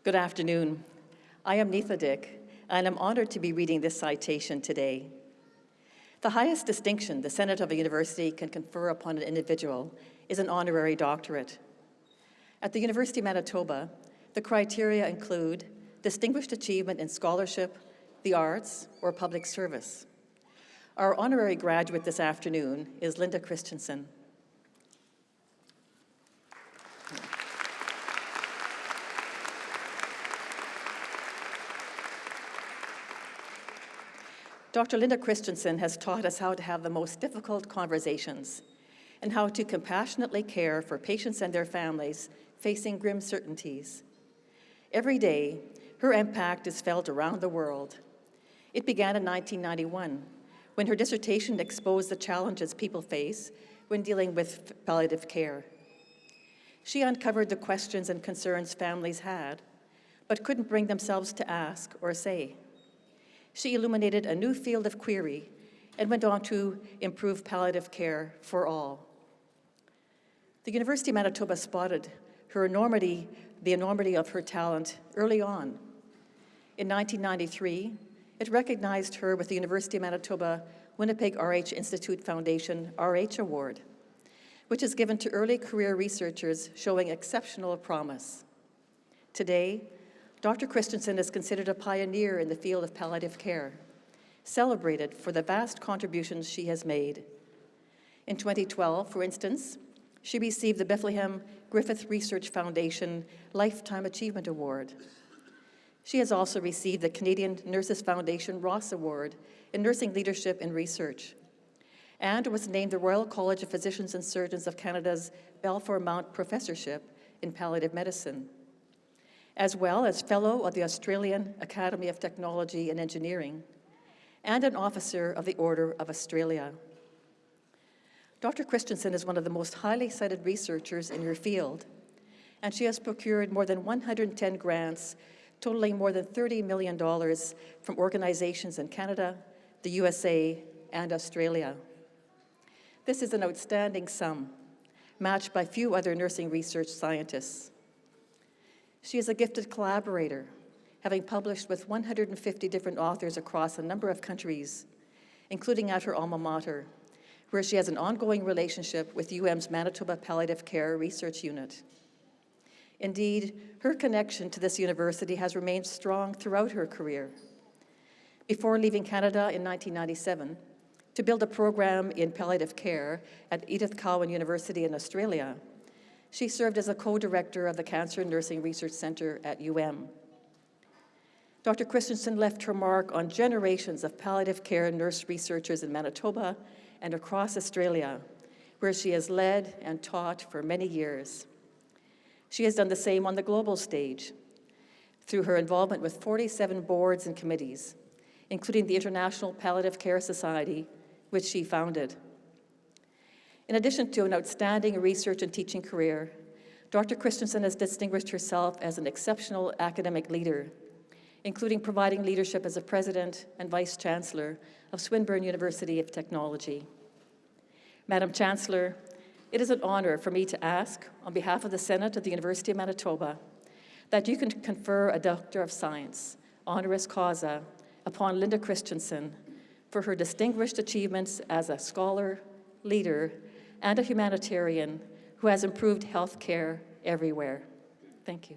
Good afternoon. I am Neetha Dick, and I'm honored to be reading this citation today. The highest distinction the Senate of a university can confer upon an individual is an honorary doctorate. At the University of Manitoba, the criteria include distinguished achievement in scholarship, the arts, or public service. Our honorary graduate this afternoon is Linda Kristjanson. Dr. Linda Kristjanson has taught us how to have the most difficult conversations and how to compassionately care for patients and their families facing grim certainties. Every day, her impact is felt around the world. It began in 1991, when her dissertation exposed the challenges people face when dealing with palliative care. She uncovered the questions and concerns families had, but couldn't bring themselves to ask or say. She illuminated a new field of query and went on to improve palliative care for all. The University of Manitoba spotted her enormity, the enormity of her talent early on. In 1993, it recognized her with the University of Manitoba Winnipeg RH Institute Foundation RH Award, which is given to early career researchers showing exceptional promise. Today, Dr. Kristjanson is considered a pioneer in the field of palliative care, celebrated for the vast contributions she has made. In 2012, for instance, she received the Bethlehem Griffith Research Foundation Lifetime Achievement Award. She has also received the Canadian Nurses Foundation Ross Award in Nursing Leadership and Research, and was named the Royal College of Physicians and Surgeons of Canada's Balfour Professorship in Palliative Medicine, as well as Fellow of the Australian Academy of Technology and Engineering, and an Officer of the Order of Australia. Dr. Kristjanson is one of the most highly cited researchers in her field, and she has procured more than 110 grants, totaling more than $30 million from organizations in Canada, the USA, and Australia. This is an outstanding sum, matched by few other nursing research scientists. She is a gifted collaborator, having published with 150 different authors across a number of countries, including at her alma mater, where she has an ongoing relationship with UM's Manitoba Palliative Care Research Unit. Indeed, her connection to this university has remained strong throughout her career. Before leaving Canada in 1997 to build a program in palliative care at Edith Cowan University in Australia, she served as a co-director of the Cancer Nursing Research Center at UM. Dr. Kristjanson left her mark on generations of palliative care nurse researchers in Manitoba and across Australia, where she has led and taught for many years. She has done the same on the global stage through her involvement with 47 boards and committees, including the International Palliative Care Society, which she founded. In addition to an outstanding research and teaching career, Dr. Kristjanson has distinguished herself as an exceptional academic leader, including providing leadership as a president and vice chancellor of Swinburne University of Technology. Madam Chancellor, it is an honor for me to ask, on behalf of the Senate of the University of Manitoba, that you can confer a Doctor of Science, honoris causa, upon Linda Kristjanson for her distinguished achievements as a scholar, leader, and a humanitarian who has improved health care everywhere. Thank you.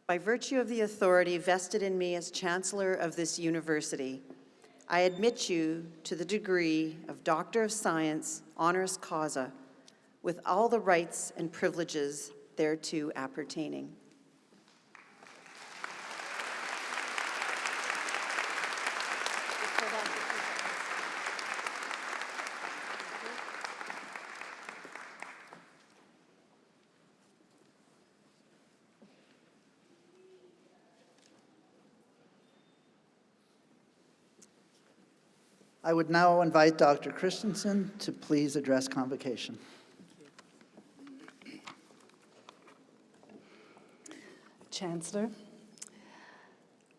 By virtue of the authority vested in me as Chancellor of this university, I admit you to the degree of Doctor of Science, honoris causa, with all the rights and privileges thereto appertaining. I would now invite Dr. Kristjanson to please address Convocation. Chancellor,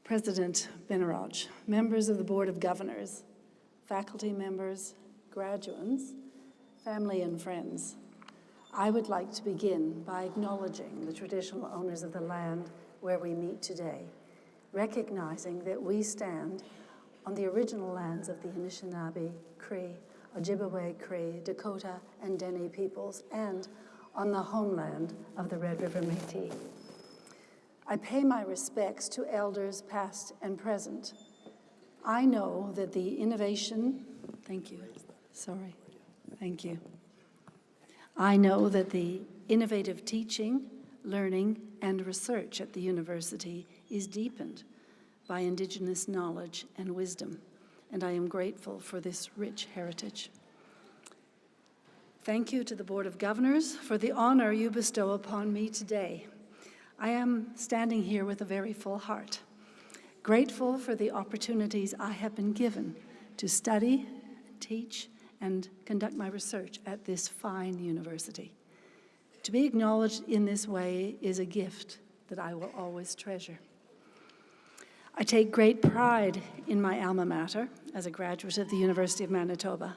President Benaraj, members of the Board of Governors, faculty members, graduates, family and friends, I would like to begin by acknowledging the traditional owners of the land where we meet today, recognizing that we stand on the original lands of the Anishinaabe, Cree, Ojibwe, Cree, Dakota, and Dene peoples, and on the homeland of the Red River Métis. I pay my respects to elders past and present. I know that the innovation, thank you, sorry, thank you. I know that the innovative teaching, learning, and research at the university is deepened by Indigenous knowledge and wisdom, and I am grateful for this rich heritage. Thank you to the Board of Governors for the honor you bestow upon me today. I am standing here with a very full heart, grateful for the opportunities I have been given to study, teach, and conduct my research at this fine university. To be acknowledged in this way is a gift that I will always treasure. I take great pride in my alma mater as a graduate of the University of Manitoba,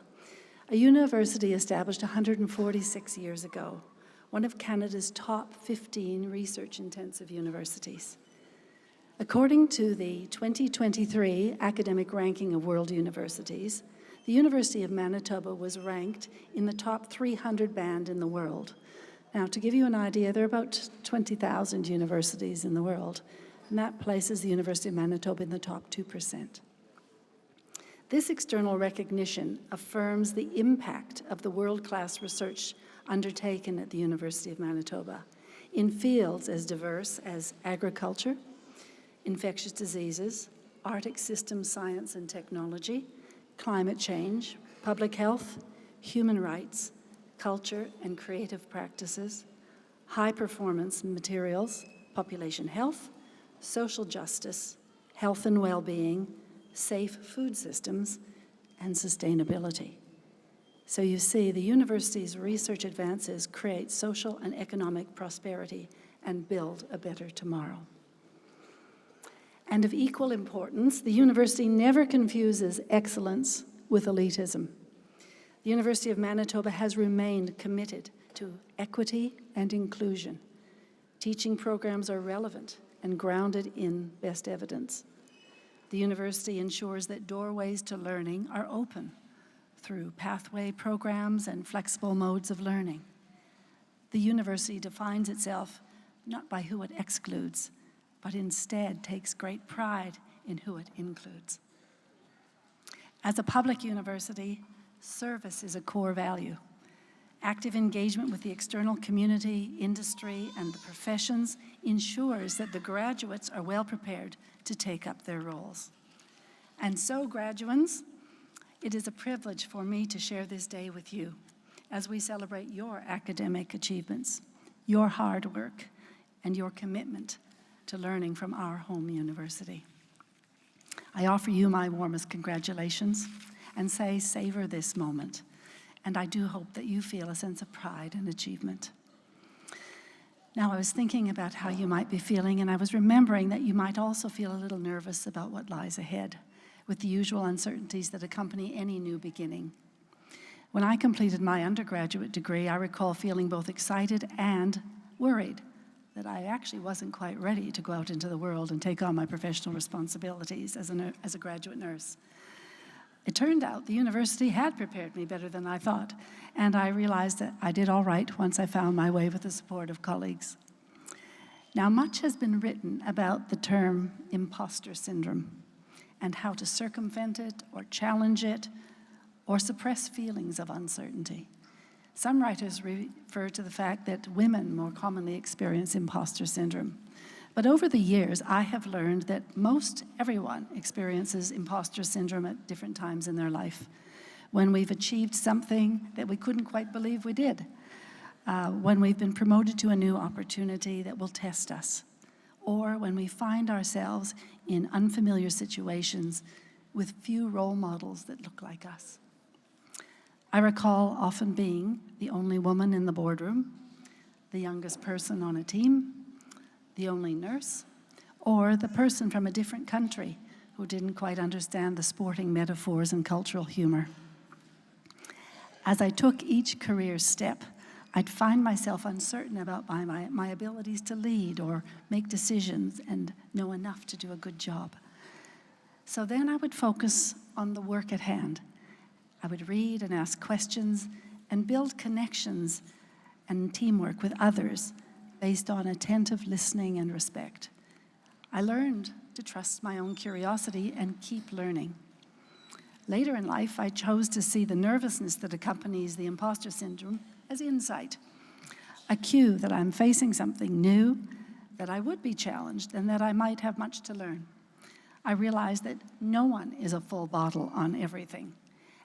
a university established 146 years ago, one of Canada's top 15 research-intensive universities. According to the 2023 Academic Ranking of World Universities, the University of Manitoba was ranked in the top 300 band in the world. Now, to give you an idea, there are about 20,000 universities in the world, and that places the University of Manitoba in the top 2%. This external recognition affirms the impact of the world-class research undertaken at the University of Manitoba in fields as diverse as agriculture, infectious diseases, Arctic system science and technology, climate change, public health, human rights, culture and creative practices, high-performance materials, population health, social justice, health and well-being, safe food systems, and sustainability. So you see, the university's research advances create social and economic prosperity and build a better tomorrow. And of equal importance, the university never confuses excellence with elitism. The University of Manitoba has remained committed to equity and inclusion. Teaching programs are relevant and grounded in best evidence. The university ensures that doorways to learning are open through pathway programs and flexible modes of learning. The university defines itself not by who it excludes, but instead takes great pride in who it includes. As a public university, service is a core value. Active engagement with the external community, industry, and the professions ensures that the graduates are well prepared to take up their roles. And so, graduates, it is a privilege for me to share this day with you as we celebrate your academic achievements, your hard work, and your commitment to learning from our home university. I offer you my warmest congratulations and say, savor this moment. And I do hope that you feel a sense of pride and achievement. Now, I was thinking about how you might be feeling, and I was remembering that you might also feel a little nervous about what lies ahead, with the usual uncertainties that accompany any new beginning. When I completed my undergraduate degree, I recall feeling both excited and worried that I actually wasn't quite ready to go out into the world and take on my professional responsibilities as a graduate nurse. It turned out the university had prepared me better than I thought, and I realized that I did all right once I found my way with the support of colleagues. Now, much has been written about the term imposter syndrome and how to circumvent it or challenge it or suppress feelings of uncertainty. Some writers refer to the fact that women more commonly experience imposter syndrome. But over the years, I have learned that most everyone experiences imposter syndrome at different times in their life. When we've achieved something that we couldn't quite believe we did, when we've been promoted to a new opportunity that will test us, or when we find ourselves in unfamiliar situations with few role models that look like us. I recall often being the only woman in the boardroom, the youngest person on a team, the only nurse, or the person from a different country who didn't quite understand the sporting metaphors and cultural humor. As I took each career step, I'd find myself uncertain about my abilities to lead or make decisions and know enough to do a good job. So then I would focus on the work at hand. I would read and ask questions and build connections and teamwork with others based on attentive listening and respect. I learned to trust my own curiosity and keep learning. Later in life, I chose to see the nervousness that accompanies the imposter syndrome as insight, a cue that I'm facing something new, that I would be challenged, and that I might have much to learn. I realized that no one is a full bottle on everything,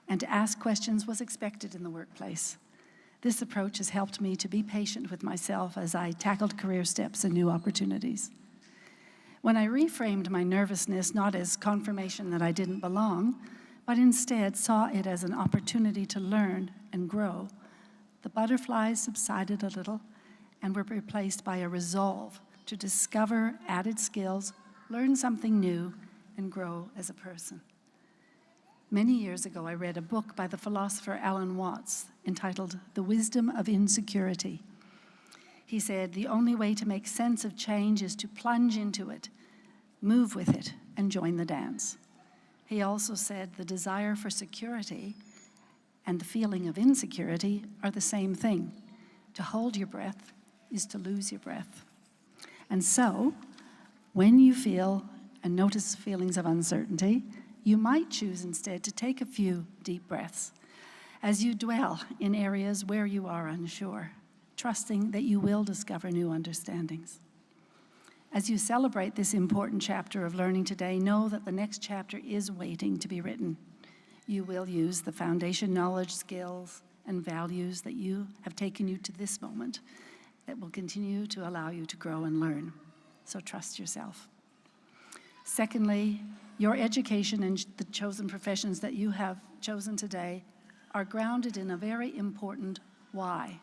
and to ask questions was expected in the workplace. This approach has helped me to be patient with myself as I tackled career steps and new opportunities. When I reframed my nervousness not as confirmation that I didn't belong, but instead saw it as an opportunity to learn and grow, the butterflies subsided a little and were replaced by a resolve to discover added skills, learn something new, and grow as a person. Many years ago, I read a book by the philosopher Alan Watts entitled The Wisdom of Insecurity. He said, the only way to make sense of change is to plunge into it, move with it, and join the dance. He also said the desire for security and the feeling of insecurity are the same thing. To hold your breath is to lose your breath. And so, when you feel and notice feelings of uncertainty, you might choose instead to take a few deep breaths as you dwell in areas where you are unsure, trusting that you will discover new understandings. As you celebrate this important chapter of learning today, know that the next chapter is waiting to be written. You will use the foundation knowledge, skills, and values that have taken you to this moment that will continue to allow you to grow and learn. So trust yourself. Secondly, your education and the chosen professions that you have chosen today are grounded in a very important why.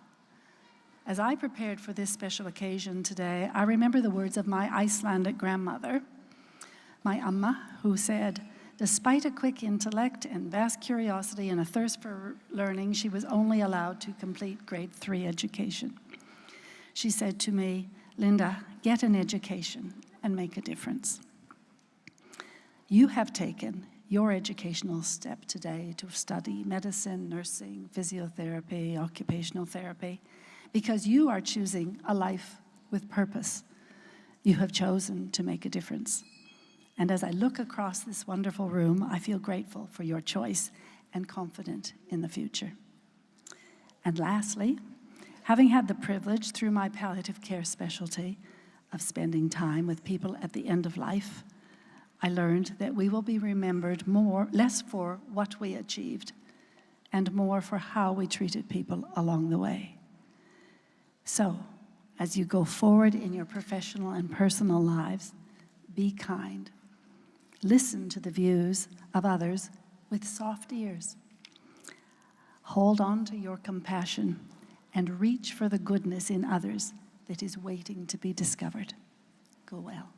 As I prepared for this special occasion today, I remember the words of my Icelandic grandmother, my Amma, who said, despite a quick intellect and vast curiosity and a thirst for learning, she was only allowed to complete grade 3 education. She said to me, Linda, get an education and make a difference. You have taken your educational step today to study medicine, nursing, physiotherapy, occupational therapy, because you are choosing a life with purpose. You have chosen to make a difference. And as I look across this wonderful room, I feel grateful for your choice and confident in the future. And lastly, having had the privilege through my palliative care specialty of spending time with people at the end of life, I learned that we will be remembered less for what we achieved and more for how we treated people along the way. So, as you go forward in your professional and personal lives, be kind. Listen to the views of others with soft ears. Hold on to your compassion and reach for the goodness in others that is waiting to be discovered. Go well.